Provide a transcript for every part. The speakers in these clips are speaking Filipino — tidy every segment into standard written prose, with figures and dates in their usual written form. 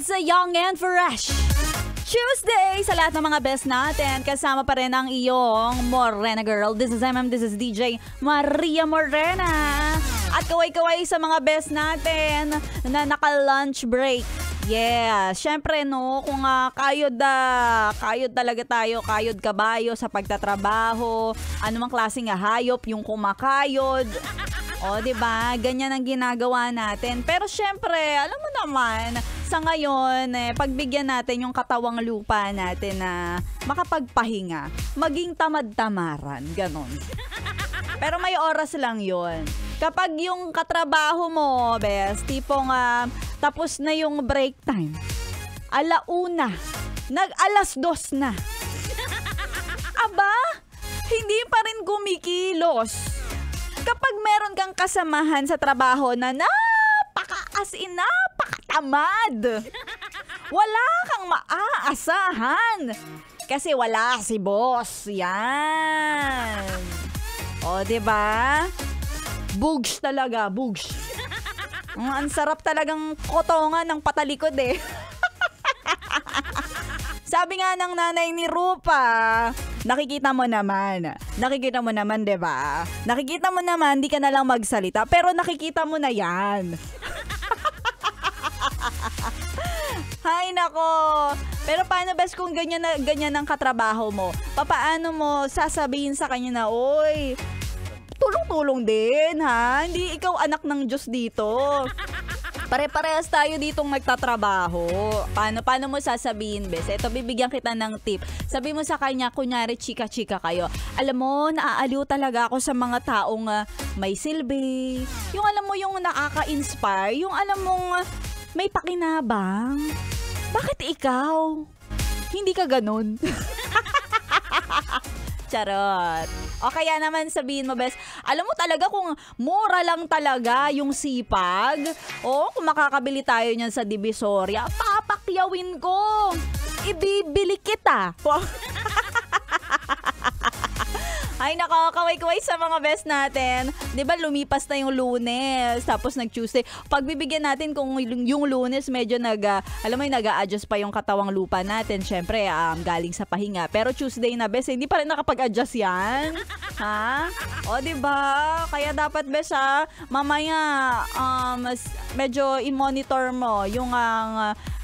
It's a young and fresh Tuesday sa lahat ng mga best natin. Kasama pa rin ang iyong Morena Girl. This is this is DJ Maria Morena. At kaway-kaway sa mga best natin na naka-lunch break. Yeah, syempre no, kung kayod talaga tayo, kayod kabayo sa pagtatrabaho, anumang klaseng hayop yung kumakayod. O, diba? Ganyan ang ginagawa natin. Pero syempre, alam mo naman, sa ngayon, pagbigyan natin yung katawang lupa natin na makapagpahinga, maging tamad-tamaran, ganon. Pero may oras lang yon. Kapag yung katrabaho mo, best, tipong tapos na yung break time, 1:00, nag-2:00 na. Aba, hindi pa rin kumikilos. Kapag meron kang kasamahan sa trabaho na napakatamad, wala kang maaasahan. Kasi wala si boss. Yan. O, diba? Bugs talaga, bugs. Ang sarap talagang kotongan ng patalikod eh. Sabi nga ng nanay ni Rupa, nakikita mo naman, diba? Nakikita mo naman, di ka na lang magsalita, pero nakikita mo na yan. Hay nako. Pero paano best kung ganyan ang katrabaho mo? Paano mo sasabihin sa kanya na, oy, tulong-tulong din ha? Hindi ikaw anak ng Diyos dito. Pare-parehas tayo ditong nagtatrabaho. Paano mo sasabihin, bes? Ito, bibigyan kita ng tip. Sabi mo sa kanya, kunyari, chika-chika kayo. Alam mo, naaaliw talaga ako sa mga taong may silbi. Yung alam mo, yung nakaka-inspire. Yung alam mong may pakinabang. Bakit ikaw? Hindi ka ganun. Charot. O kaya naman sabihin mo, bes, alam mo talaga kung mura lang talaga yung sipag, o kung makakabili tayo niyan sa Divisoria, papakyawin ko. Ibibili kita. Ay nako, kaway-kaway sa mga best natin. 'Di ba lumipas na yung Lunes, tapos nag-Tuesday. Pagbibigyan natin kung yung Lunes medyo nag-a-adjust pa yung katawang lupa natin. Syempre, galing sa pahinga. Pero Tuesday na best, hindi pa rin nakapag-adjust 'yan. Ha? O 'di ba? Kaya dapat best mamaya medyo i-monitor mo yung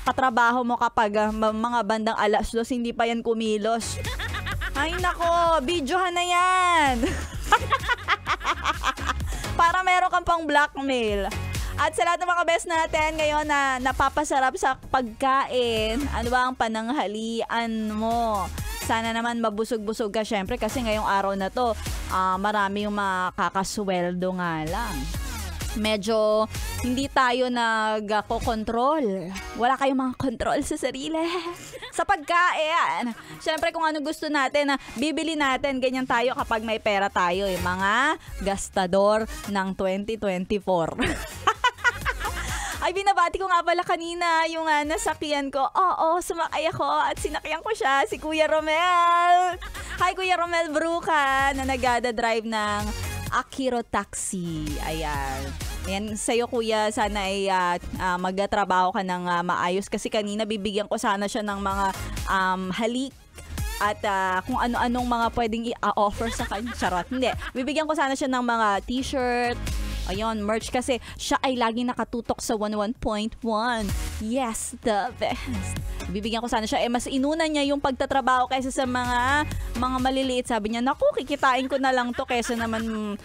katrabaho mo kapag mga bandang 2:00 hindi pa yan kumilos. Ay nako, videohan na yan. Para meron kang pang blackmail. At sa lahat ng mga best natin ngayon na napapasarap sa pagkain, ano ba ang pananghalian mo? Sana naman mabusog-busog ka syempre kasi ngayong araw na to, marami yung makakasweldo nga lang. Medyo hindi tayo nagko-control. Wala kayong mga control sa sarili. Sa pagkain. Siyempre kung ano gusto natin, bibili natin. Ganyan tayo kapag may pera tayo. Mga gastador ng 2024. Ay, binabati ko nga pala kanina yung nasakyan ko. Oo, sumakay ako at sinakyan ko siya, si Kuya Romel. Hi, Kuya Romel Bruca, na nagada-drive ng Akiro Taxi. Ayan. Ayan, sa'yo kuya, sana ay magtrabaho ka ng maayos kasi kanina bibigyan ko sana siya ng mga halik at kung ano-anong mga pwedeng i-offer sa kanya. Charot, hindi. Bibigyan ko sana siya ng mga t-shirt, ayun, merch kasi siya ay laging nakatutok sa 11.1. Yes, the best. Bibigyan ko sana siya. Mas inuna niya yung pagtatrabaho kaysa sa mga maliliit. Sabi niya, naku, kikitain ko na lang to kaysa naman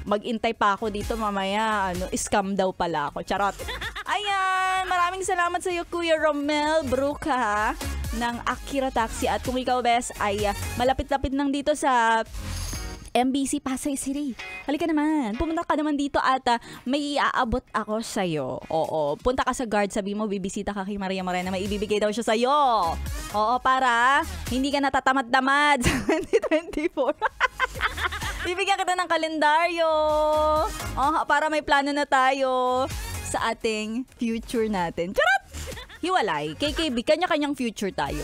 mag-intay pa ako dito mamaya. Scam daw pala ako. Charot. Ayan, maraming salamat sa iyo, Kuya Romel Bruca ng Akira Taxi. At kung ikaw, best, ay malapit-lapit nang dito sa MBC Pasay City. Halika naman. Pumunta ka naman dito at may iaabot ako sa'yo. Oo. Punta ka sa guard. Sabi mo, bibisita ka kay Maria Morena. May ibibigay daw siya sa'yo. Oo, para hindi ka natatamad-tamad sa 2024. Bibigyan kita ng kalendaryo. Para may plano na tayo sa ating future natin. Charot! Hiwalay. KKB, kanya-kanyang future tayo.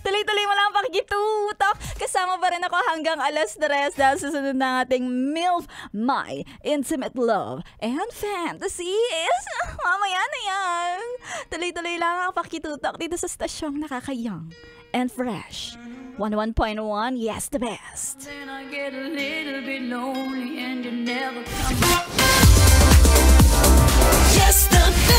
Tuloy-tuloy mo lang pakikitutok. Kasama pa rin ako hanggang 3:00 dahil susunod na ating MILF, My Intimate Love and Fantasies. Mamaya na yan. Tuloy-tuloy lang ang pakitutok dito sa stasyong nakaka-young and fresh. 101.1, yes, the best. Then I get a little bit lonely and you never come. Yes, the